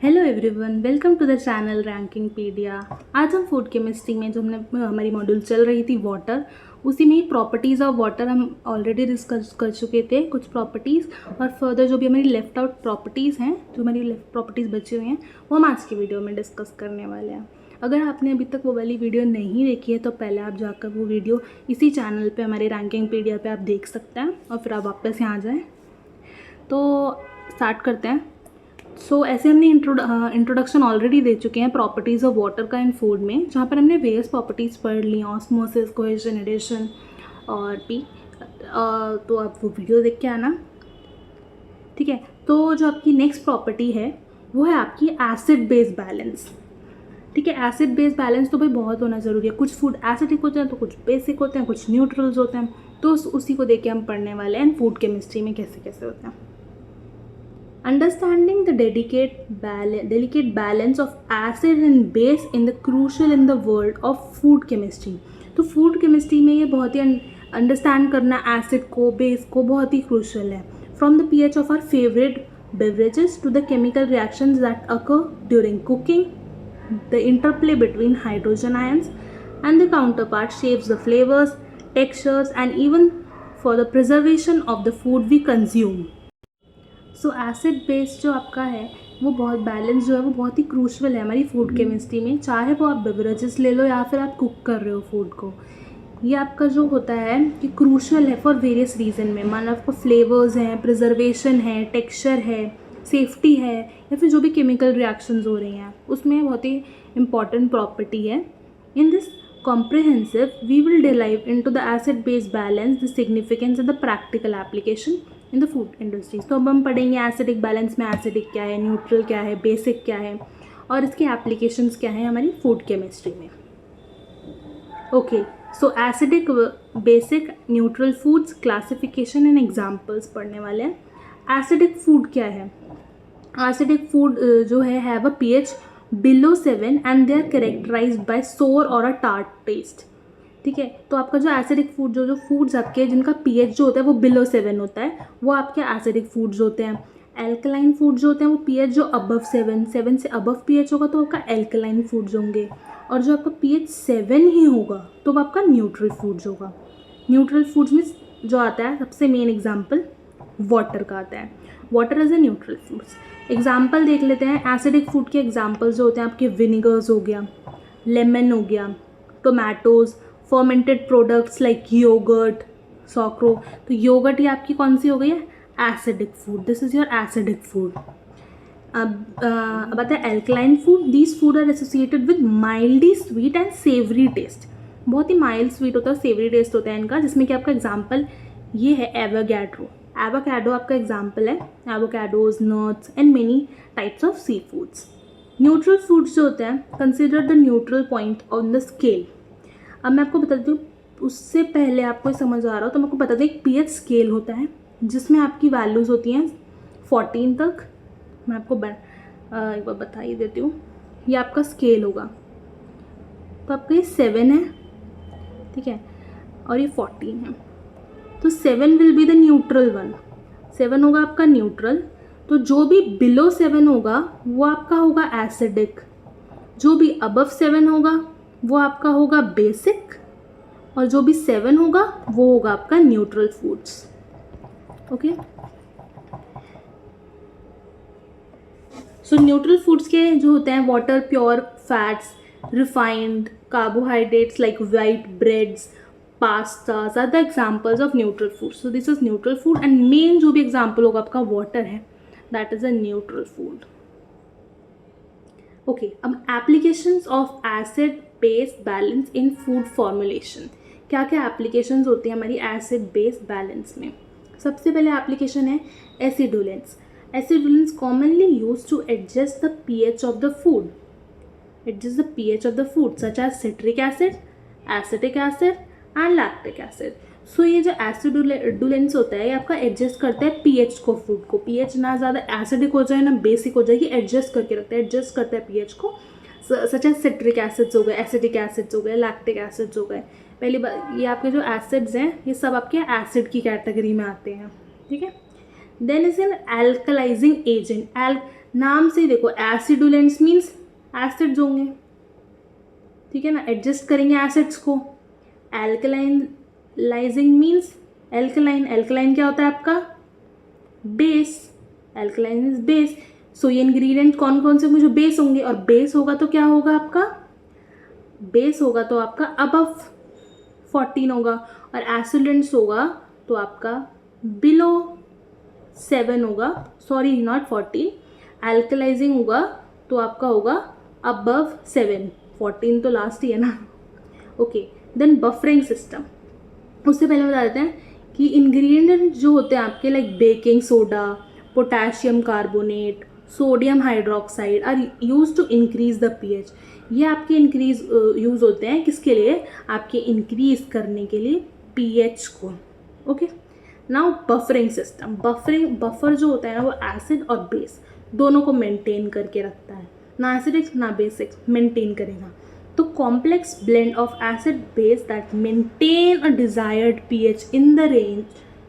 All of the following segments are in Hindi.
Hello everyone, welcome to the channel Rankingpedia. आज हम फूड केमिस्ट्री में जो हमने हमारी मॉड्यूल चल रही थी वाटर, उसी में ही प्रॉपर्टीज़ ऑफ वाटर हम ऑलरेडी डिस्कस कर चुके थे कुछ प्रॉपर्टीज़। और फर्दर जो भी हमारी लेफ्ट आउट प्रॉपर्टीज़ हैं, जो हमारी लेफ्ट प्रॉपर्टीज़ बची हुई हैं, वो हम आज की वीडियो में डिस्कस करने वाले हैं। अगर आपने अभी तक वो वाली वीडियो नहीं देखी है तो पहले आप जाकर वो वीडियो इसी चैनल पे हमारे रैंकिंगपीडिया पे आप देख सकते हैं और फिर आप वापस यहाँ आ जाएँ। तो स्टार्ट करते हैं। ऐसे हमने इंट्रोडक्शन ऑलरेडी दे चुके हैं प्रॉपर्टीज़ ऑफ वाटर का इन फूड में, जहाँ पर हमने वेरियस प्रॉपर्टीज़ पढ़ ली, ऑस्मोसिस, कोहेजन, एडिशन और पी। तो आप वो वीडियो देख के आना, ठीक है। तो जो आपकी नेक्स्ट प्रॉपर्टी है वो है आपकी एसिड बेस बैलेंस, ठीक है। एसिड बेस बैलेंस तो भाई बहुत होना ज़रूरी है। कुछ फूड एसिडिक होते हैं तो कुछ बेसिक होते हैं, कुछ न्यूट्रल्स होते हैं। तो उसी को देख के हम पढ़ने वाले हैं फूड केमिस्ट्री में कैसे कैसे होते हैं। Understanding the delicate balance of acid and base in the crucial in the world of food chemistry। तो फूड केमिस्ट्री में ये बहुत ही अंडरस्टैंड करना एसिड को, बेस को बहुत ही क्रूशल है। From the pH of our favorite beverages to the chemical reactions that occur during cooking, the interplay between hydrogen ions and the counterpart shapes the flavors, textures and even for the preservation of the food we consume। So acid base जो आपका है वो बहुत बैलेंस जो है वो बहुत ही क्रूशल है हमारी फूड केमिस्ट्री में। चाहे वो आप बेवरेजेस ले लो या फिर आप कुक कर रहे हो फूड को, ये आपका जो होता है कि क्रूशल है फॉर वेरियस रीज़न में। मान लो आपको फ्लेवर्स हैं, प्रिजर्वेशन है, टेक्सचर है, सेफ्टी है, या फिर जो भी केमिकल रिएक्शंस हो रही हैं उसमें बहुत ही इंपॉर्टेंट प्रॉपर्टी है। In this comprehensive we will delve into the acid base balance, the significance and the practical application in the food industry। तो अब हम पढ़ेंगे एसिडिक बैलेंस में एसिडिक क्या है, न्यूट्रल क्या है, बेसिक क्या है और इसके एप्लीकेशंस क्या है हमारी फूड केमिस्ट्री में। Okay, so acidic, basic, neutral foods, classification and examples पढ़ने वाले हैं। एसिडिक फूड क्या है? एसिडिक फूड जो है have a pH below 7 and they are characterized by sour और अ टार्ट टेस्ट, ठीक है। तो आपका जो एसिडिक फूड जो फूड्स आपके जिनका pH जो होता है वो बिलो 7 होता है, वो आपके एसिडिक फूड्स होते हैं। एल्कलाइन फूड जो होते हैं वो pH जो अबव 7 से अबव pH होगा तो आपका एल्कलाइन फूड्स होंगे। और जो आपका pH 7 ही होगा तो वो आपका न्यूट्रल फूड्स होगा। न्यूट्रल फूड्स में जो आता है सबसे मेन एग्जाम्पल वाटर का आता है। Water as a neutral foods. Example देख लेते हैं एसिडिक फूड के एग्जाम्पल्स जो होते हैं आपके विनेगर्स हो गया, लेमन हो गया, tomatoes, fermented products like yogurt, sauerkraut. तो योगर्ट ये आपकी कौन सी हो गई है? Acidic food. This is your acidic food. अब आता है alkaline food. These food are associated with mildly sweet and savoury taste. बहुत ही माइल्ड स्वीट होता है, सेवरी टेस्ट होता है इनका, जिसमें कि आपका एग्जाम्पल ये है एवोगैड्रो। एवोकाडो आपका एग्जाम्पल है। Avocados, nuts and many types of sea foods. Neutral foods जो होते हैं consider the neutral point on the scale. अब मैं आपको बताती हूँ, उससे पहले आपको समझ आ रहा हो तो मैं आपको बता दें एक pH स्केल होता है जिसमें आपकी वैल्यूज़ होती हैं 14 तक। मैं आपको एक बार बता ही देती हूँ। ये आपका स्केल होगा, तो आपका ये 7 है, ठीक है, और ये 14 है। तो 7 will be the neutral one. 7 होगा आपका न्यूट्रल। तो जो भी बिलो 7 होगा वो आपका होगा एसिडिक, जो भी अबव 7 होगा वो आपका होगा बेसिक, और जो भी 7 होगा वो होगा आपका न्यूट्रल फूड्स। ओके, सो न्यूट्रल फूड्स के जो होते हैं water, pure fats, refined carbohydrates like white breads, pastas are the examples of neutral food। So this is neutral food and main जो भी example होगा आपका water है, that is a neutral food। Okay, अब applications of acid base balance in food formulation। क्या क्या applications होती हैं हमारी acid base balance में? सबसे पहले application है acidulants। Acidulants commonly used to adjust the pH of the food, adjust the pH of the food such as citric acid, acetic acid and lactic acid. So ये जो एसिडुलेंस होता है ये आपका एडजस्ट करता है पीएच को, फूड को। पीएच ना ज़्यादा एसिडिक हो जाए ना बेसिक हो जाए, ये एडजस्ट करके रखता है, एडजस्ट करता है पीएच को। सच एज सिट्रिक एसिड्स हो गए, एसिडिक एसिड्स हो गए, लैक्टिक एसिड्स हो गए। पहली बात ये आपके जो एसिड्स हैं ये सब आपके एसिड की कैटेगरी में आते हैं, ठीक है। Then is an alkalizing agent. नाम से देखो, एसिडुलेंट्स मीन्स एसिड्स होंगे, ठीक है ना, एडजस्ट करेंगे एसिड्स को। एल्कलाइजिंग मीन्स एल्कलाइन, एल्कलाइन क्या होता है आपका, बेस, एल्कलाइन इज बेस। सो ये इंग्रेडिएंट कौन कौन से होंगे, जो बेस होंगे, और बेस होगा तो क्या होगा आपका, बेस होगा तो आपका अबव 14 होगा, और एसिडेंट्स होगा तो आपका बिलो 7 होगा, सॉरी नॉट 14, एल्कलाइजिंग होगा तो आपका होगा अबव 7, 14 तो लास्ट ही है ना। Okay, then buffering system. उससे पहले बता देते हैं कि इंग्रेडिएंट जो होते हैं आपके, like baking soda, potassium carbonate, sodium hydroxide are use to increase the pH. ये आपके इंक्रीज यूज़ होते हैं किसके लिए, आपके इंक्रीज करने के लिए पीएच को। Okay, now buffering system. Buffer जो होता है ना, वो एसिड और बेस दोनों को मेंटेन करके रखता है, ना एसिडिक ना बेसिक, मेंटेन करेगा। तो complex blend of acid base that maintain a desired pH in the range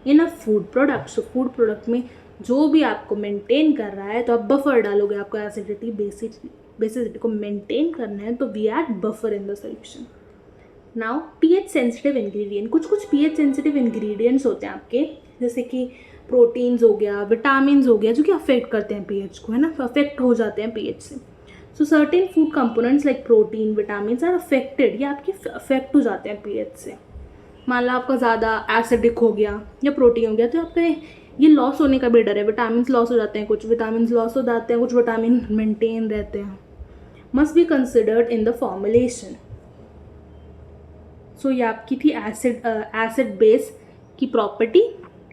in a food product. So food product में जो भी आपको मेंटेन कर रहा है, तो आप बफर डालोगे, आपको एसिडिटी बेसिसिटी को मेंटेन करना है, तो we add buffer in the solution. Now pH sensitive ingredient, कुछ पीएच सेंसिटिव इंग्रेडिएंट्स होते हैं आपके, जैसे कि प्रोटीन्स हो गया, विटामिन हो गया, जो कि अफेक्ट करते हैं पीएच को, है ना, अफेक्ट हो जाते हैं पीएच से। So certain food components like protein, vitamin are affected, ये आपके अफेक्ट हो जाते हैं पीएच से। मान लो आपका ज़्यादा एसिडिक हो गया या प्रोटीन हो गया, तो आपका ये लॉस होने का भी डर है, विटामिन लॉस हो जाते हैं, कुछ विटामिन लॉस हो जाते हैं, कुछ विटामिन मेंटेन रहते हैं। Must be considered in the formulation. So ये आपकी थी एसिड बेस की प्रॉपर्टी,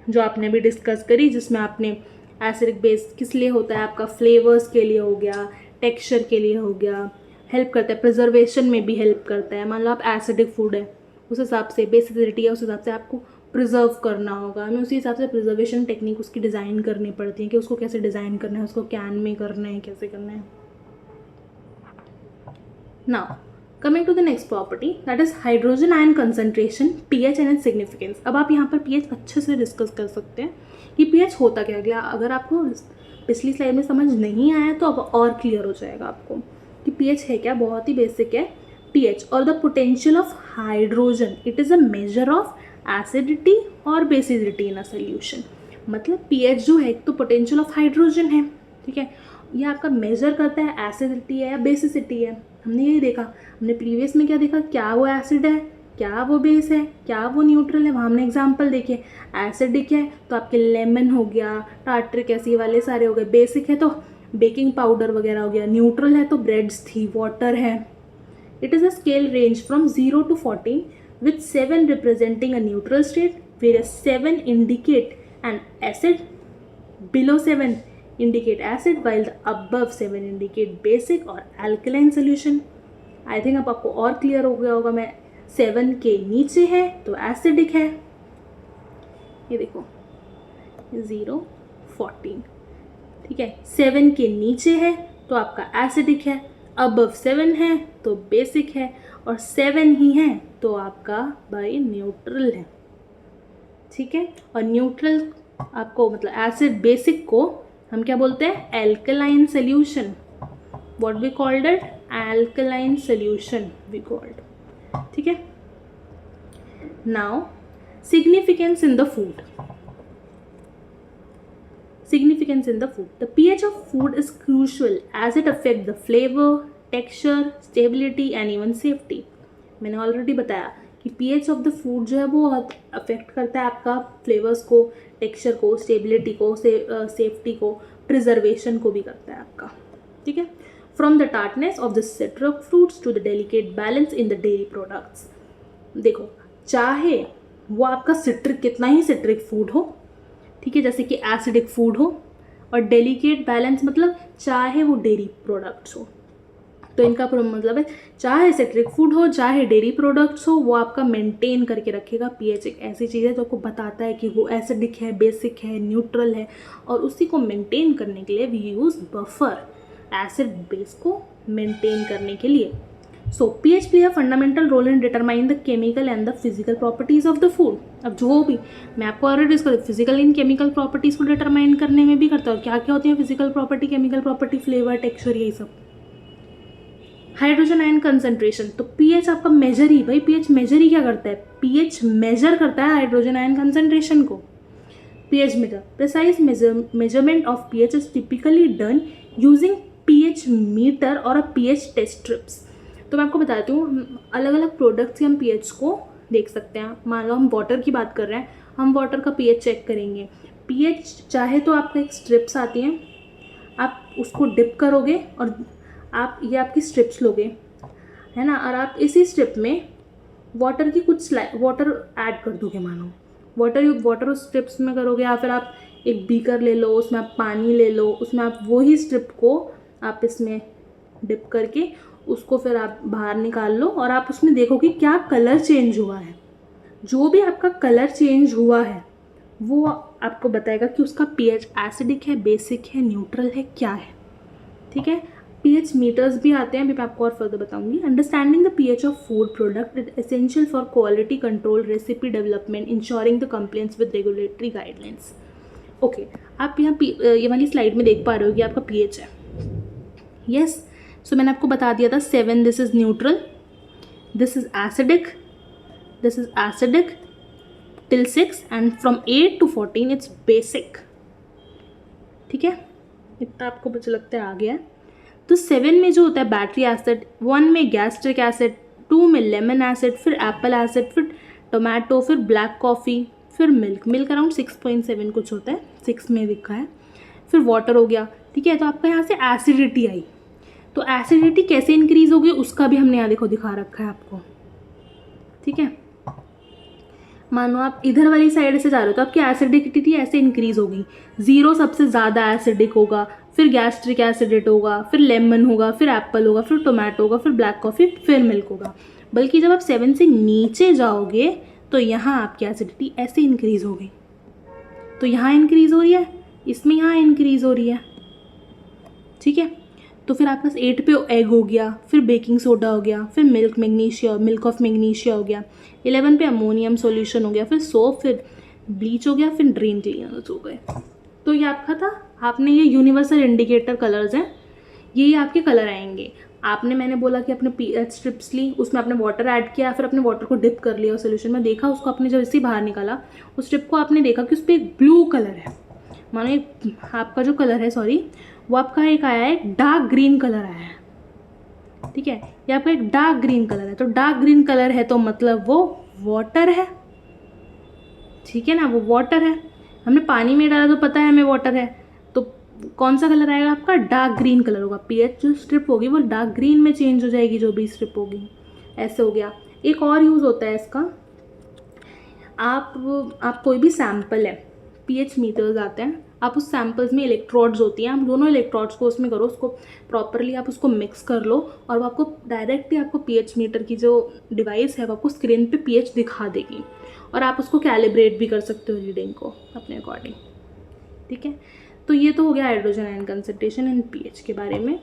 जो आपने भी डिस्कस करी, जिसमें आपने एसिडिक बेस किस लिए होता है, आपका फ्लेवर्स के लिए हो गया, टेक्सचर के लिए हो गया, हेल्प करता है, प्रिजर्वेशन में भी हेल्प करता है। मान लो आप एसिडिक फूड है, उस हिसाब से बेसिसिटी है, उस हिसाब से आपको प्रिजर्व करना होगा, हमें उसी हिसाब से प्रिजर्वेशन टेक्निक उसकी डिज़ाइन करनी पड़ती है कि उसको कैसे डिज़ाइन करना है, उसको कैन में करना है, कैसे करना है। Now coming to the next property, that is hydrogen ion concentration, pH and its significance. अब आप यहाँ पर पीएच अच्छे से डिस्कस कर सकते हैं कि पीएच होता क्या है। अगर आपको पिछली स्लाइड में समझ नहीं आया तो अब और क्लियर हो जाएगा आपको कि पीएच है क्या, बहुत ही बेसिक है। पीएच और the potential of hydrogen, it is a measure of acidity और बेसिसिटी इन अ सोल्यूशन। मतलब पीएच जो है एक तो पोटेंशियल ऑफ हाइड्रोजन है, ठीक है, ये आपका मेजर करता है एसिडिटी है या बेसिसिटी है। हमने यही देखा, हमने प्रीवियस में क्या देखा, क्या वो एसिड है, क्या वो बेस है, क्या वो न्यूट्रल है, वहाँ हमने एग्जांपल देखे। एसिडिक है तो आपके लेमन हो गया, टार्ट्रिक एसिड वाले सारे हो गए, बेसिक है तो बेकिंग पाउडर वगैरह हो गया, न्यूट्रल है तो ब्रेड्स थी, वाटर है। It is a scale range from 0 to 14 with 7 representing a neutral state, whereas 7 indicate an acid, below 7 indicate acid, while the above 7 indicate basic or alkaline solution. I think अब आपको और क्लियर हो गया होगा। मैं 7 के नीचे है तो एसिडिक है, ये देखो 0 14, ठीक है, 7 के नीचे है तो आपका एसिडिक है, अबव 7 है तो बेसिक है, और 7 ही है तो आपका बाई न्यूट्रल है, ठीक है। और न्यूट्रल आपको मतलब एसिड बेसिक को हम क्या बोलते हैं, alkaline solution. What we called it, alkaline solution we called, ठीक है। Now significance in the food, significance in the food. The pH of food is crucial as it affects the flavor, texture, stability and even safety. मैंने ऑलरेडी बताया कि pH ऑफ द फूड जो है वो बहुत अफेक्ट करता है आपका फ्लेवर्स को, टेक्सचर को, स्टेबिलिटी को, सेफ्टी को, प्रिजर्वेशन को भी करता है आपका, ठीक है। From the tartness of the citric fruits to the delicate balance in the dairy products. देखो, चाहे वो आपका सिट्रिक कितना ही सिट्रिक फूड हो, ठीक है, जैसे कि एसिडिक फूड हो, और डेलिकेट बैलेंस मतलब चाहे वो डेयरी प्रोडक्ट्स हो, तो इनका मतलब है चाहे सिट्रिक फूड हो चाहे डेयरी प्रोडक्ट्स हो, वो आपका मेंटेन करके रखेगा। पीएच एक ऐसी चीज़ है जो आपको बताता है कि वो एसिडिक है, बेसिक है, न्यूट्रल है, और उसी को मेंटेन करने के लिए we use buffer, acid base को मेंटेन करने के लिए। So pH play a fundamental role in determine the chemical and the physical properties of the food. अब जो भी मैं आपको already discuss physical in chemical properties को डिटरमाइन करने में भी करता हूँ. क्या क्या होती है physical property, chemical property, flavour, texture, यही सब. हाइड्रोजन आयन कंसंट्रेशन, तो पीएच आपका मेजर ही, भाई पीएच मेजर ही क्या करता है, पीएच मेजर करता है हाइड्रोजन आयन कंसंट्रेशन को. pH meter, precise measurement of pH is typically done using pH meter और a pH test strips. तो मैं आपको बताती हूँ अलग अलग प्रोडक्ट्स से हम pH को देख सकते हैं. मान लो हम वाटर की बात कर रहे हैं, हम वाटर का pH चेक करेंगे. pH चाहे तो आपका एक स्ट्रिप्स आती हैं, आप उसको डिप करोगे और आप ये आपकी स्ट्रिप्स लोगे, है ना, और आप इसी स्ट्रिप में वाटर की कुछ वाटर ऐड कर दोगे. मानो वाटर उस स्ट्रिप्स में करोगे, या फिर आप एक बीकर ले लो, उसमें आप पानी ले लो, उसमें आप वही स्ट्रिप को आप इसमें डिप करके उसको फिर आप बाहर निकाल लो और आप उसमें देखो कि क्या कलर चेंज हुआ है. जो भी आपका कलर चेंज हुआ है वो आपको बताएगा कि उसका पीएच एसिडिक है, बेसिक है, न्यूट्रल है, क्या है. ठीक है. pH मीटर्स भी आते हैं, अभी मैं आपको और फर्दर बताऊंगी. Understanding the pH of food product is essential for quality control, recipe development, ensuring the compliance with regulatory guidelines. Okay, आप यहाँ ये वाली स्लाइड में देख पा रहे हो कि आपका pH है. यस, सो मैंने आपको बता दिया था 7 this is neutral, this is acidic, this is acidic till 6 and from 8 to 14 it's basic. ठीक है, इतना आपको मुझे लगता है आ गया है. तो 7 में जो होता है बैटरी एसिड, 1 में गैस्ट्रिक एसिड, 2 में लेमन एसिड, फिर एप्पल एसिड, फिर टोमेटो, फिर ब्लैक कॉफ़ी, फिर मिल्क अराउंड 6.7 कुछ होता है, 6 में लिखा है, फिर वाटर हो गया. ठीक है, तो आपका यहाँ से एसिडिटी आई. तो एसिडिटी कैसे इंक्रीज होगी उसका भी हमने यहाँ देखो दिखा रखा है आपको. ठीक है, मानो आप इधर वाली साइड से जा रहे हो तो आपकी एसिडिटी ऐसे इंक्रीज होगी. 0 सबसे ज़्यादा एसिडिक होगा, फिर गैस्ट्रिक एसिड होगा, फिर लेमन होगा, फिर एप्पल होगा, फिर टोमेटो होगा, फिर ब्लैक कॉफ़ी, फिर मिल्क होगा. बल्कि जब आप 7 से नीचे जाओगे तो यहाँ आपकी एसिडिटी ऐसे इंक्रीज होगी. तो यहाँ इंक्रीज हो रही है, इसमें यहाँ इंक्रीज हो रही है. ठीक है, तो फिर आपके पास 8 पे एग हो गया, फिर बेकिंग सोडा हो गया, फिर मिल्क ऑफ मैग्नीशिया हो गया, 11 पे अमोनियम सॉल्यूशन हो गया, फिर सोप, फिर ब्लीच हो गया, फिर ड्रेन क्लीनर्स हो गए. तो ये आपका था. आपने ये यूनिवर्सल इंडिकेटर कलर्स हैं, यही आपके कलर आएंगे. मैंने बोला कि आपने pH स्ट्रिप्स ली, उसमें आपने वाटर ऐड किया, फिर अपने वाटर को डिप कर लिया सोल्यूशन में, देखा उसको, आपने जब इसे बाहर निकाला उस स्ट्रिप को, आपने देखा कि उस पर एक ब्लू कलर है. मानो आपका जो कलर है, सॉरी, वो आपका एक आया है, डार्क ग्रीन कलर आया है. ठीक है, ये आपका एक डार्क ग्रीन कलर है. तो डार्क ग्रीन कलर है तो मतलब वो वाटर है. ठीक है ना, वो वाटर है. हमने पानी में डाला तो पता है हमें वाटर है, तो कौन सा कलर आएगा आपका, डार्क ग्रीन कलर होगा. पीएच जो स्ट्रिप होगी वो डार्क ग्रीन में चेंज हो जाएगी, जो भी स्ट्रिप होगी. ऐसे हो गया. एक और यूज़ होता है इसका, आप कोई भी सैम्पल है, पीएच मीटर्स आते हैं, आप उस सैम्पल्स में इलेक्ट्रोड्स होती हैं, आप दोनों इलेक्ट्रोड्स को उसमें करो, उसको प्रॉपरली आप उसको मिक्स कर लो और वो आपको डायरेक्टली आपको पीएच मीटर की जो डिवाइस है वो आपको स्क्रीन पे पीएच दिखा देगी और आप उसको कैलिब्रेट भी कर सकते हो रीडिंग को अपने अकॉर्डिंग. ठीक है, तो ये तो हो गया hydrogen ion concentration and pH के बारे में.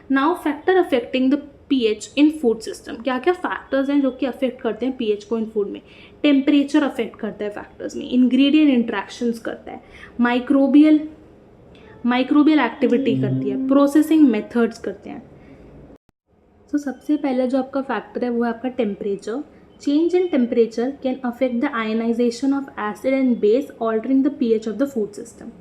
Now factor affecting the pH in food system. क्या क्या फैक्टर्स हैं जो कि अफेक्ट करते हैं पीएच को इन फूड में. टेम्परेचर अफेक्ट करता है फैक्टर्स में, इंग्रेडिएंट इंट्रैक्शंस करता है, माइक्रोबियल एक्टिविटी करती है, प्रोसेसिंग मेथड्स करते हैं. तो सबसे पहले जो आपका फैक्टर है वो है आपका temperature. Change in temperature can affect the ionization of acid and base, altering the pH of the food system.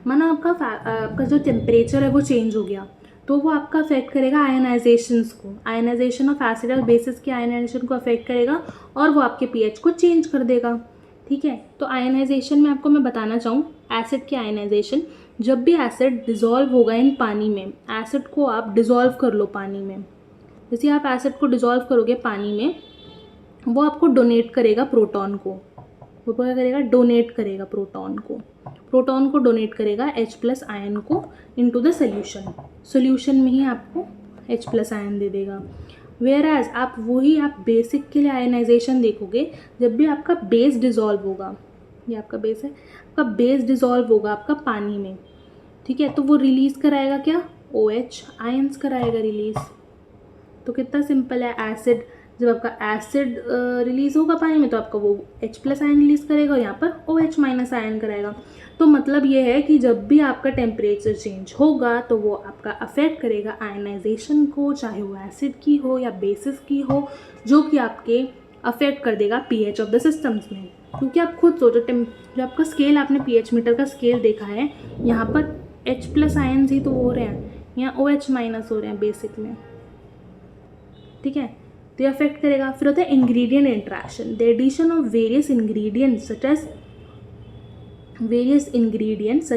माना आपका जो टेम्परेचर है वो चेंज हो गया तो वो आपका अफेक्ट करेगा आयनाइजेशंस को, आयनाइजेशन ऑफ एसिड और बेसिस के आयनाइजेशन को अफेक्ट करेगा और वो आपके पीएच को चेंज कर देगा. ठीक है, तो आयनाइजेशन में आपको मैं बताना चाहूँ, एसिड की आयनाइजेशन, जब भी एसिड डिज़ोल्व होगा इन पानी में, एसिड को आप डिज़ोल्व कर लो पानी में, जैसे आप एसिड को डिज़ोल्व करोगे पानी में, वो आपको डोनेट करेगा प्रोटॉन को. वो क्या करेगा, डोनेट करेगा प्रोटॉन को डोनेट करेगा H+ आयन को इनटू द सोल्यूशन में ही आपको H+ आयन दे देगा. वेयर एज आप बेसिक के लिए आयनाइजेशन देखोगे, जब भी आपका बेस डिज़ोल्व होगा, ये आपका बेस है, आपका बेस डिज़ोल्व होगा आपका पानी में. ठीक है, तो वो रिलीज़ कराएगा क्या, OH आयन्स कराएगा रिलीज़. तो कितना सिंपल है, एसिड जब आपका एसिड रिलीज़ होगा पानी में तो आपका वो H+ आयन रिलीज़ करेगा और यहाँ पर OH- आयन कराएगा। तो मतलब ये है कि जब भी आपका टेम्परेचर चेंज होगा तो वो आपका अफेक्ट करेगा आयनाइजेशन को, चाहे वो एसिड की हो या बेसिस की हो, जो कि आपके अफेक्ट कर देगा पीएच ऑफ द सिस्टम्स में। क्योंकि आप खुद सोचो, जो आपका स्केल, आपने पीएच मीटर का स्केल देखा है, यहाँ पर H+ आयन्स ही तो हो रहे हैं, यहाँ OH- हो रहे हैं बेसिक में, ठीक है। तो ये अफेक्ट करेगा। फिर होता है ingredient interaction, the addition of various ingredients such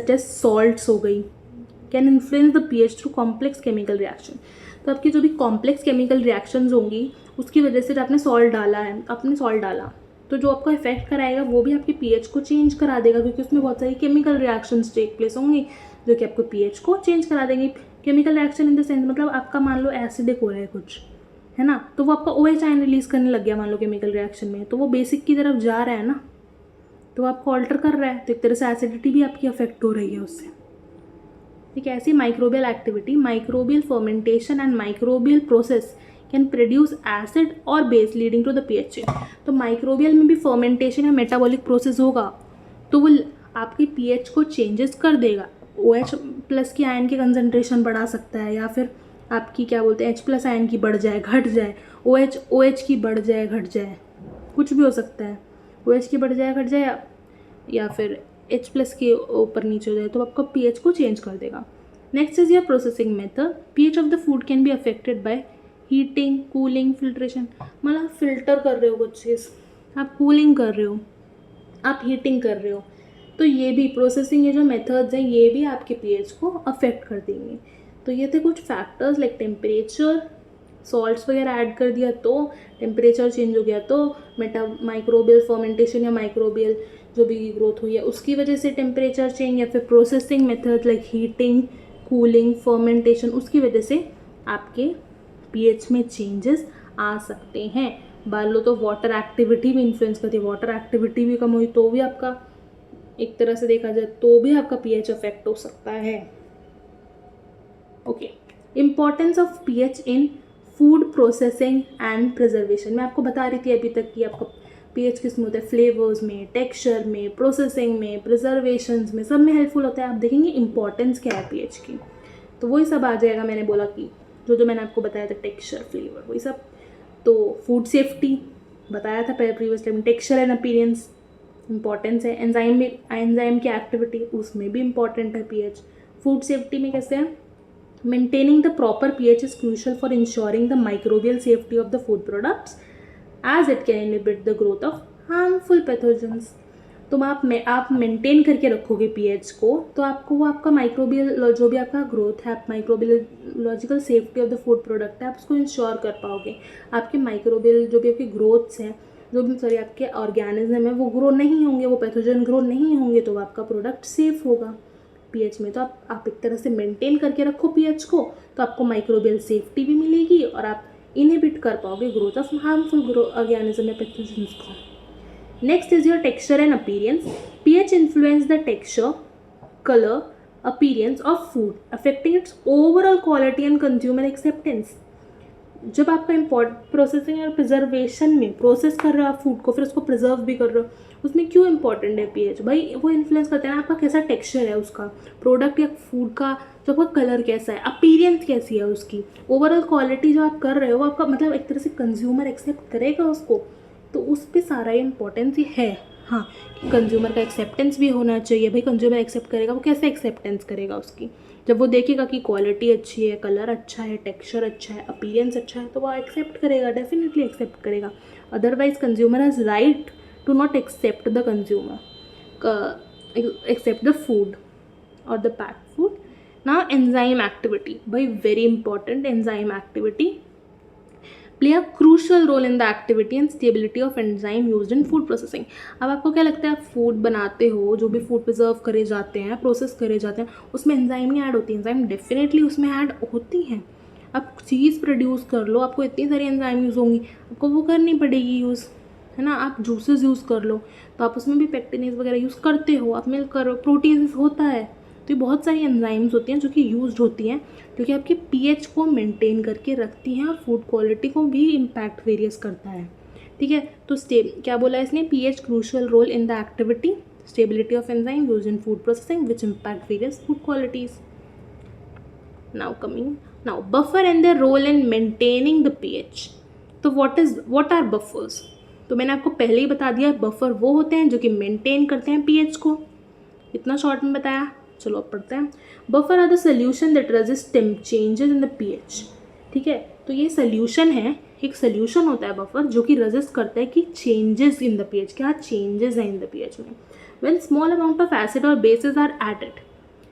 as salts हो गई, can influence the pH through complex chemical reaction. तो आपकी जो भी कॉम्प्लेक्स केमिकल रिएक्शंस होंगी उसकी वजह से, आपने सॉल्ट डाला तो जो आपको इफेक्ट कराएगा वो भी आपके पीएच को चेंज करा देगा, क्योंकि उसमें बहुत सारी केमिकल रिएक्शंस टेक प्लेस होंगी जो कि आपको पीएच को चेंज करा देंगी। Chemical reaction in the sense मतलब आपका मान लो एसिडिक हो रहा है कुछ, है ना, तो वो आपका OH आयन रिलीज करने लग गया मान लो केमिकल रिएक्शन में, तो वो बेसिक की तरफ जा रहा है ना, तो आपको ऑल्टर कर रहा है, तो एक तरह से एसिडिटी भी आपकी अफेक्ट हो रही है उससे। ठीक है। ऐसी microbial activity, microbial fermentation and microbial process can produce acid और base leading to the pH change. तो माइक्रोबियल में भी फर्मेंटेशन या मेटाबॉलिक प्रोसेस होगा तो वो आपके पीएच को चेंजेस कर देगा। OH+ की आयन की कंसंट्रेशन बढ़ा सकता है, या फिर आपकी क्या बोलते हैं H+ आयन की बढ़ जाए घट जाए, OH की बढ़ जाए घट जाए, कुछ भी हो सकता है, OH की बढ़ जाए घट जाए या फिर H+ के ऊपर नीचे हो जाए, तो आपका पीएच को चेंज कर देगा। Next is your processing method. PH of the food can be affected by heating, cooling, filtration. मतलब फिल्टर कर रहे हो कुछ चीज़, आप कूलिंग कर रहे हो, आप हीटिंग कर रहे हो, तो ये भी प्रोसेसिंग, ये जो मेथड्स हैं ये भी आपके पीएच को अफेक्ट कर देंगे। तो ये थे कुछ फैक्टर्स लाइक टेम्परेचर, सॉल्ट्स वगैरह ऐड कर दिया तो टेम्परेचर चेंज हो गया, तो माइक्रोबियल फर्मेंटेशन या माइक्रोबियल जो भी ग्रोथ हुई है उसकी वजह से टेम्परेचर चेंज, या फिर processing method like heating, cooling, fermentation, उसकी वजह से आपके पीएच में चेंजेस आ सकते हैं। मान लो तो वाटर एक्टिविटी भी इन्फ्लुएंस करती है, वाटर एक्टिविटी भी कम हुई तो भी आपका, एक तरह से देखा जाए तो भी आपका पीएच अफेक्ट हो सकता है। Okay, importance of pH in food processing and preservation. मैं आपको बता रही थी अभी तक कि आपका पीएच किस में होता है, फ्लेवर्स में, टेक्सचर में, प्रोसेसिंग में, प्रिजर्वेशंस में, सब में हेल्पफुल होता है। आप देखेंगे इंपॉर्टेंस क्या है पीएच की, तो वही सब आ जाएगा। मैंने बोला कि जो मैंने आपको बताया था टेक्सचर, फ्लेवर, वही सब। तो फूड सेफ्टी बताया था previous time, texture and appearance importance है। एंजाइम की एक्टिविटी उसमें भी इंपॉर्टेंट है पीएच। फूड सेफ्टी में कैसे है, maintaining the proper pH is crucial for ensuring the microbial safety of the food products as it can inhibit the growth of harmful pathogens। तो आप मेंटेन करके रखोगे पीएच को तो आपको वो आपका माइक्रोबियल जो भी आपका ग्रोथ है, microbiological safety of the food product है, आप उसको इंश्योर कर पाओगे। आपके माइक्रोबियल जो भी आपके ग्रोथ्स हैं, जो भी सॉरी आपके ऑर्गेनिज्म है वो ग्रो नहीं होंगे, वो पैथोजन ग्रो नहीं होंगे, तो आपका प्रोडक्ट सेफ होगा पीएच में। तो आप एक तरह से मेंटेन करके रखो पीएच को, तो आपको माइक्रोबियल सेफ्टी भी मिलेगी और आप इनहिबिट कर पाओगे ग्रोथ ऑफ हार्मफुल ऑर्गेनिज्म या पैथोजेंस को। Next is your texture and appearance. PH influence the texture, colour, appearance of food affecting it's overall quality and consumer acceptance. जब आपका प्रोसेसिंग और प्रिजर्वेशन में प्रोसेस कर रहे हो आप फूड को, फिर उसको प्रिजर्व भी कर रहे हो, उसमें क्यों इंपॉर्टेंट है पीएच? भाई वो इन्फ्लुएंस करते हैं आपका कैसा टेक्सचर है उसका, प्रोडक्ट या फूड का जो आपका कलर कैसा है, अपीयरेंस कैसी है उसकी, ओवरऑल क्वालिटी जो आप कर रहे हो वो आपका मतलब एक तरह से कंज्यूमर एक्सेप्ट करेगा उसको, तो उस पर सारा इंपॉर्टेंस ही है। हाँ, कंज्यूमर का एक्सेप्टेंस भी होना चाहिए। भाई कंज्यूमर एक्सेप्ट करेगा, वो कैसे एक्सेप्टेंस करेगा उसकी, जब वो देखेगा कि क्वालिटी अच्छी है, कलर अच्छा है, टेक्सचर अच्छा है, अपीयरेंस अच्छा है, तो वो एक्सेप्ट करेगा, डेफिनेटली एक्सेप्ट करेगा। Otherwise consumer has right to not accept the accept the food और the packed food. Now enzyme activity, भाई very important. Enzyme activity play a crucial role in the activity and stability of enzyme used in food processing. अब आपको क्या लगता है, फूड बनाते हो, जो भी फूड प्रिजर्व करे जाते हैं, प्रोसेस करे जाते हैं, उसमें एंजाइम नहीं ऐड होती? एंजाइम डेफिनेटली उसमें ऐड होती हैं। आप चीज़ प्रोड्यूस कर लो, आपको इतनी सारी एंजाइम यूज़ होंगी, आपको वो करनी पड़ेगी यूज़, है ना। आप जूसेस यूज़ कर लो तो आप उसमें भी पेक्टिनेज वगैरह यूज़ करते हो, आप मिल्क करो, प्रोटीन्स होता है, तो ये बहुत सारी एंजाइम्स होती हैं जो कि यूज्ड होती हैं, जो कि आपके पीएच को मेंटेन करके रखती हैं और फूड क्वालिटी को भी इम्पैक्ट वेरियस करता है। ठीक है, तो क्या बोला है इसने, pH crucial role in the activity stability of enzyme use in food processing which impact various food qualities. Now buffer and their role in maintaining the pH. तो what are buffers? तो मैंने आपको पहले ही बता दिया, बफर वो होते हैं जो कि मेंटेन करते हैं पीएच को, इतना शॉर्ट में बताया। चलो अब पढ़ते हैं। Buffer are the solution that resist changes in the pH. ठीक है, तो ये सोल्यूशन है, एक सोल्यूशन होता है बफर जो कि रेजिस्ट करता है कि चेंजेस इन द पीएच, क्या चेंजेस हैं इन द पीएच में। When small amount of acid और बेसिस आर एडेड,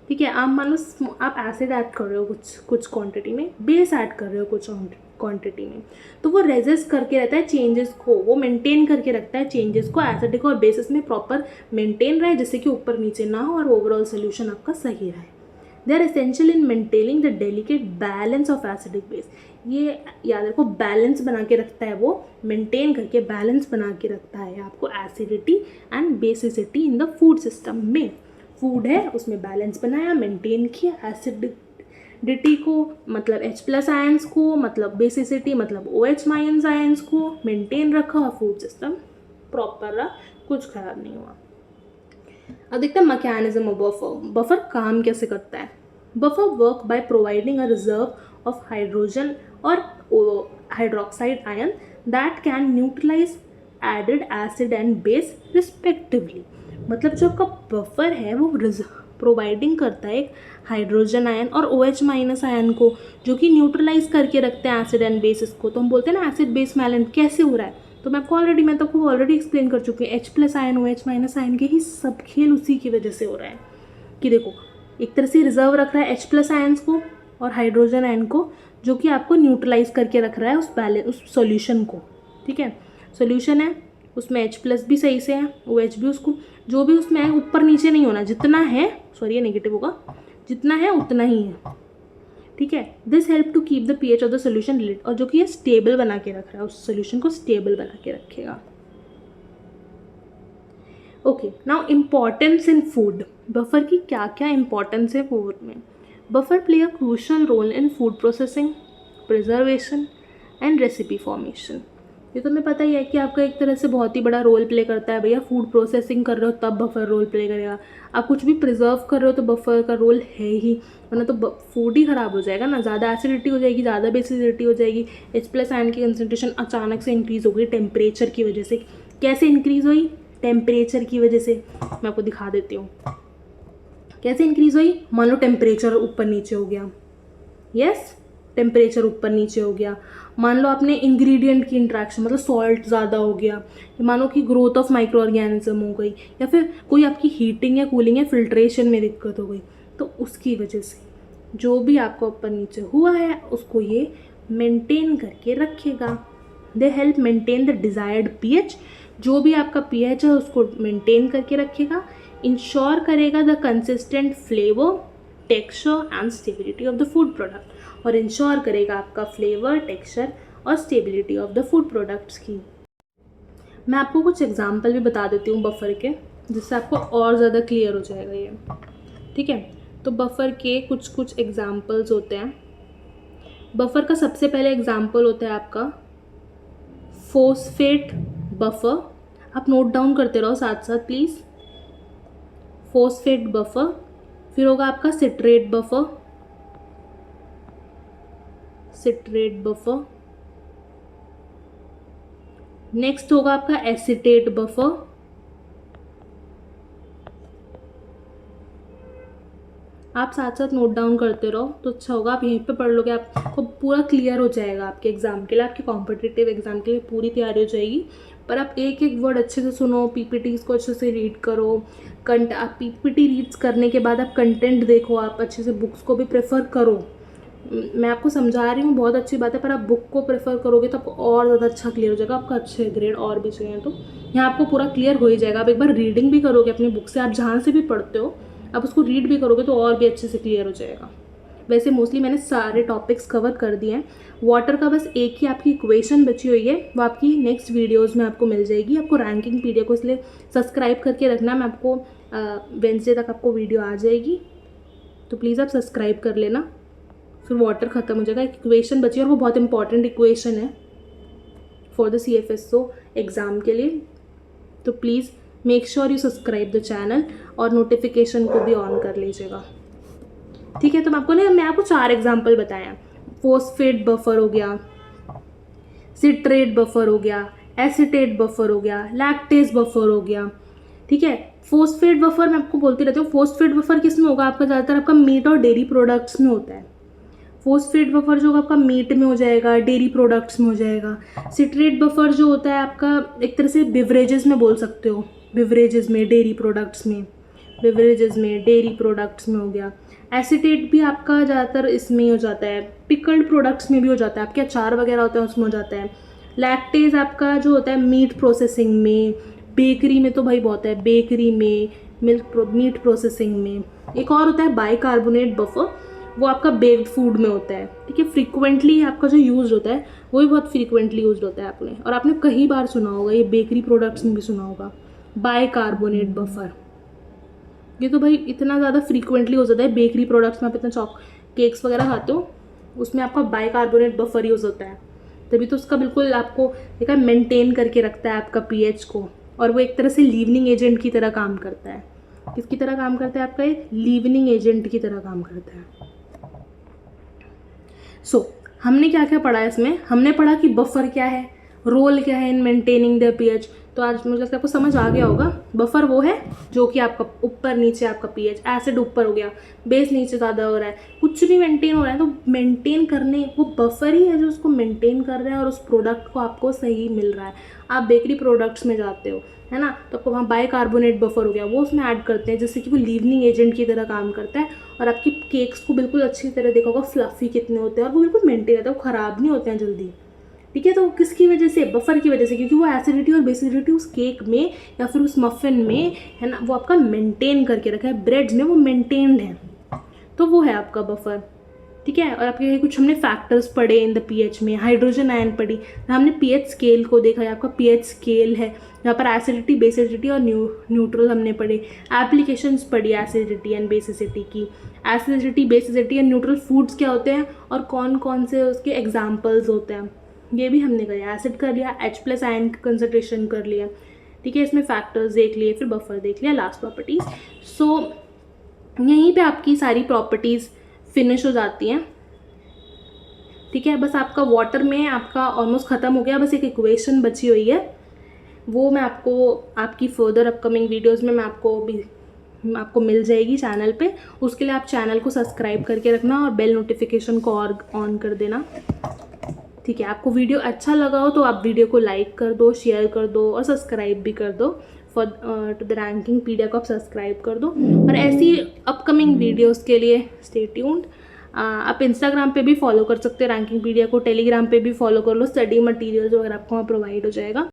ठीक है, आप मान लो आप एसिड ऐड कर रहे हो कुछ क्वांटिटी में, बेस ऐड कर रहे हो कुछ क्वांटिटी में, तो वो रेजिस्ट करके रहता है चेंजेस को, वो मेंटेन करके रखता है चेंजेस को, एसिडिक और बेसिस में प्रॉपर मेंटेन रहे जिससे कि ऊपर नीचे ना हो और ओवरऑल सोल्यूशन आपका सही रहे। They are essential in maintaining the delicate balance of acidic base. ये याद रखो, बैलेंस बना के रखता है, वो मेंटेन करके बैलेंस बना के रखता है आपको acidity and basicity in the food system में। फूड है उसमें बैलेंस बनाया, मेंटेन किया, एसिडिटी को मतलब H+ आयंस को, मतलब बेसिसिटी मतलब OH- आयंस को मेंटेन रखा और फूड सिस्टम प्रॉपर रहा, कुछ खराब नहीं हुआ। अब देखते हैं मैकेनिज्म ऑफ बफर। बफर काम कैसे करता है। Buffer work by providing a reserve of hydrogen और hydroxide ion that can neutralize added acid and base respectively. मतलब जो आपका बफर है वो प्रोवाइडिंग करता है एक हाइड्रोजन आयन और OH- आयन को, जो कि न्यूट्रलाइज करके रखते हैं एसिड एंड बेसिस को। तो हम बोलते हैं ना एसिड बेस बैलेंस कैसे हो रहा है, तो मैं आपको ऑलरेडी एक्सप्लेन कर चुकी हूँ। H+ आयन OH- आयन के ही सब खेल उसी की वजह से हो रहा है कि देखो एक तरह से रिजर्व रख रहा है H+ आयन्स को और हाइड्रोजन आयन को, जो कि आपको न्यूट्रलाइज करके रख रहा है उस सॉल्यूशन को। ठीक है, सॉल्यूशन है उसमें H+ भी सही से है, OH भी, उसको जो भी उसमें है ऊपर नीचे नहीं होना, जितना है, सॉरी ये नेगेटिव होगा, जितना है उतना ही है। ठीक है, this help to keep the pH of the solution relate, और जो कि ये स्टेबल बना के रख रहा है, उस सोल्यूशन को स्टेबल बना के रखेगा। Okay, now importance in food. Buffer की क्या क्या इंपॉर्टेंस है फूड में। Buffer play a crucial role in food processing, preservation and recipe formation. ये तो हमें पता ही है कि आपका एक तरह से बहुत ही बड़ा रोल प्ले करता है। भैया फूड प्रोसेसिंग कर रहे हो तब बफर रोल प्ले करेगा, आप कुछ भी प्रिजर्व कर रहे हो तो बफर का रोल है ही, वरना तो फूड ही ख़राब हो जाएगा ना, ज़्यादा एसिडिटी हो जाएगी, ज़्यादा बेसिडिटी हो जाएगी, H+ आयन की कंसनट्रेशन अचानक से इंक्रीज़ हो गई टेम्परेचर की वजह से। कैसे इंक्रीज़ हुई, टेम्परेचर की वजह से। मैं आपको दिखा देती हूँ कैसे इंक्रीज़ हुई। मान लो टेम्परेचर ऊपर नीचे हो गया, यस टेम्परेचर ऊपर नीचे हो गया। मान लो आपने इंग्रेडिएंट की इंट्रैक्शन मतलब सॉल्ट ज़्यादा हो गया, मानो कि ग्रोथ ऑफ माइक्रो ऑर्गेनिज्म हो गई, या फिर कोई आपकी हीटिंग या कूलिंग या फिल्ट्रेशन में दिक्कत हो गई, तो उसकी वजह से जो भी आपको ऊपर नीचे हुआ है उसको ये मेंटेन करके रखेगा। They help maintain the desired pH, जो भी आपका पीएच है उसको मेंटेन करके रखेगा। इंश्योर करेगा the consistent flavour, texture and stability of the food product, और इंश्योर करेगा आपका फ्लेवर, टेक्सचर और stability of the food products की। मैं आपको कुछ एग्जांपल भी बता देती हूँ बफर के, जिससे आपको और ज़्यादा क्लियर हो जाएगा ये। ठीक है, तो बफर के कुछ एग्जांपल्स होते हैं। बफर का सबसे पहले एग्जांपल होता है आपका फॉस्फेट बफर। आप नोट डाउन करते रहो साथ साथ प्लीज़। फॉस्फेट बफर, फिर होगा आपका सिट्रेट बफर, नेक्स्ट होगा आपका एसीटेट बफर, आप साथ साथ नोट डाउन करते रहो तो अच्छा होगा। आप यहीं पे पढ़ लोगे, आपको पूरा क्लियर हो जाएगा आपके एग्ज़ाम के लिए, आपके कॉम्पिटिटिव एग्ज़ाम के लिए पूरी तैयारी हो जाएगी। पर आप एक एक वर्ड अच्छे से सुनो, पीपीटीज़ को अच्छे से रीड करो। आप पीपीटी रीड्स करने के बाद आप कंटेंट देखो, आप अच्छे से बुक्स को भी प्रेफर करो। मैं आपको समझा रही हूँ, बहुत अच्छी बात है, पर आप बुक को प्रेफर करोगे तो आपको और ज़्यादा अच्छा क्लियर हो जाएगा। आपका अच्छे ग्रेड और भी चाहिए तो यहाँ आपको पूरा क्लियर हो ही जाएगा। आप एक बार रीडिंग भी करोगे अपनी बुक से, आप जहाँ से भी पढ़ते हो आप उसको रीड भी करोगे तो और भी अच्छे से क्लियर हो जाएगा। वैसे मोस्टली मैंने सारे टॉपिक्स कवर कर दिए हैं। वाटर का बस एक ही आपकी इक्वेशन बची हुई है, वो आपकी नेक्स्ट वीडियोज़ में आपको मिल जाएगी। आपको रैंकिंग पीडीएफ को इसलिए सब्सक्राइब करके रखना, मैं आपको वेडनेसडे तक आपको वीडियो आ जाएगी। तो प्लीज़ आप सब्सक्राइब कर लेना, फिर वाटर ख़त्म हो जाएगा। एक इक्वेशन बची और वो बहुत इंपॉर्टेंट इक्वेशन है फॉर द CFSO एग्ज़ाम के लिए। तो please make sure you subscribe the channel और नोटिफिकेशन को भी ऑन कर लीजिएगा, ठीक है। तो मैं आपको 4 एग्जाम्पल बताया। फोस्फेट बफर हो गया, सिट्रेट बफर हो गया, एसीटेट बफर हो गया, लैक्टेज बफर हो गया, ठीक है। फोस्फेट बफर मैं आपको बोलती रहती हूँ, फोस्फेट बफर किस में होगा आपका, ज़्यादातर आपका मीट और डेयरी प्रोडक्ट्स में होता है। फोस्फेट बफर जो होगा आपका मीट में हो जाएगा, डेयरी प्रोडक्ट्स में हो जाएगा। सिट्रेट बफर जो होता है आपका एक तरह से बिवरेजेस में बोल सकते हो, बिवरेजेस में, डेयरी प्रोडक्ट्स में, बिवरेजेस में, डेयरी प्रोडक्ट्स में हो गया। एसीटेट भी आपका ज़्यादातर इसमें हो जाता है, पिकल्ड प्रोडक्ट्स में भी हो जाता है, आपके अचार वगैरह होता है उसमें हो जाता है। लैक्टेज आपका जो होता है मीट प्रोसेसिंग में, बेकरी में तो भाई बहुत है, बेकरी में, मीट प्रोसेसिंग में। एक और होता है बाइकार्बोनेट बफर, वो आपका बेक्ड फूड में होता है, ठीक है। फ्रीक्वेंटली आपका जो यूज होता है वो भी बहुत फ्रीक्वेंटली यूज होता है आपने, और आपने कई बार सुना होगा, ये बेकरी प्रोडक्ट्स में भी सुना होगा बाइकार्बोनेट बफर। ये तो भाई इतना ज़्यादा फ्रीक्वेंटली हो जाता है बेकरी प्रोडक्ट्स में, आप इतना केक्स वगैरह खाते हो उसमें आपका बाइकार्बोनेट बफर यूज़ होता है, तभी तो उसका बिल्कुल आपको देखा मेंटेन करके रखता है आपका pH को, और वो एक तरह से लीवनिंग एजेंट की तरह काम करता है। किसकी तरह काम करता है आपका, एक लीवनिंग एजेंट की तरह काम करता है। हमने क्या क्या पढ़ा है इसमें, हमने पढ़ा कि बफर क्या है, रोल क्या है इन मेंटेनिंग द pH। तो आज मुझे लगता है आपको समझ आ गया होगा। बफर वो है जो कि आपका ऊपर नीचे आपका pH, एसिड ऊपर हो गया, बेस नीचे ज़्यादा हो रहा है, कुछ भी मेंटेन हो रहा है तो मेंटेन करने वो बफर ही है जो उसको मेंटेन कर रहा है और उस प्रोडक्ट को आपको सही मिल रहा है। आप बेकरी प्रोडक्ट्स में जाते हो, है ना, तो आपको वहाँ बाइकार्बोनेट बफर हो गया, वो उसमें ऐड करते हैं जिससे कि वो लीवनिंग एजेंट की तरह काम करता है और आपकी केक्स को बिल्कुल अच्छी तरह देखा होगा फ्लफी कितने होते हैं और वो बिल्कुल मेंटेन रहता है, वो ख़राब नहीं होते हैं जल्दी, ठीक है। तो किसकी वजह से, बफर की वजह से, क्योंकि वो एसिडिटी और बेसिडिटी उस केक में या फिर उस मफिन में, है ना, वो आपका मेंटेन करके रखा है, ब्रेड्स में वो मेंटेन्ड है, तो वो है आपका बफर, ठीक है। और आपके कुछ हमने फैक्टर्स पढ़े इन द pH में, हाइड्रोजन आयन पढ़ी, हमने pH स्केल को देखा, आपका pH स्केल है यहाँ पर, एसिडिटी, बेसिडिटी और न्यूट्रल हमने पढ़े, एप्लीकेशंस पढ़ी एसिडिटी एंड बेसिसिटी की, acidity, basicity and neutral foods क्या होते हैं और कौन कौन से उसके एग्जाम्पल्स होते हैं, ये भी हमने करा। एसिड कर लिया, H+ आयन कंसनट्रेशन कर लिया, ठीक है, इसमें फैक्टर्स देख लिए, फिर बफर देख लिया, लास्ट प्रॉपर्टीज़। सो यहीं पे आपकी सारी प्रॉपर्टीज़ फिनिश हो जाती हैं, ठीक है। बस आपका वाटर में आपका ऑलमोस्ट ख़त्म हो गया, बस एक इक्वेशन बची हुई है, वो मैं आपको आपकी फर्दर अपकमिंग वीडियोज़ में मैं आपको मिल जाएगी चैनल पे। उसके लिए आप चैनल को सब्सक्राइब करके रखना और बेल नोटिफिकेशन को और ऑन कर देना, ठीक है। आपको वीडियो अच्छा लगा हो तो आप वीडियो को लाइक कर दो, शेयर कर दो और सब्सक्राइब भी कर दो। फॉर टू द रैंकिंग पीडिया को आप सब्सक्राइब कर दो, और ऐसी अपकमिंग वीडियोस के लिए स्टे ट्यून्ड। आप इंस्टाग्राम पे भी फॉलो कर सकते हैं रैंकिंग पीडिया को, टेलीग्राम पे भी फॉलो कर लो, स्टडी मटेरियल्स वगैरह आपको वहाँ प्रोवाइड हो जाएगा।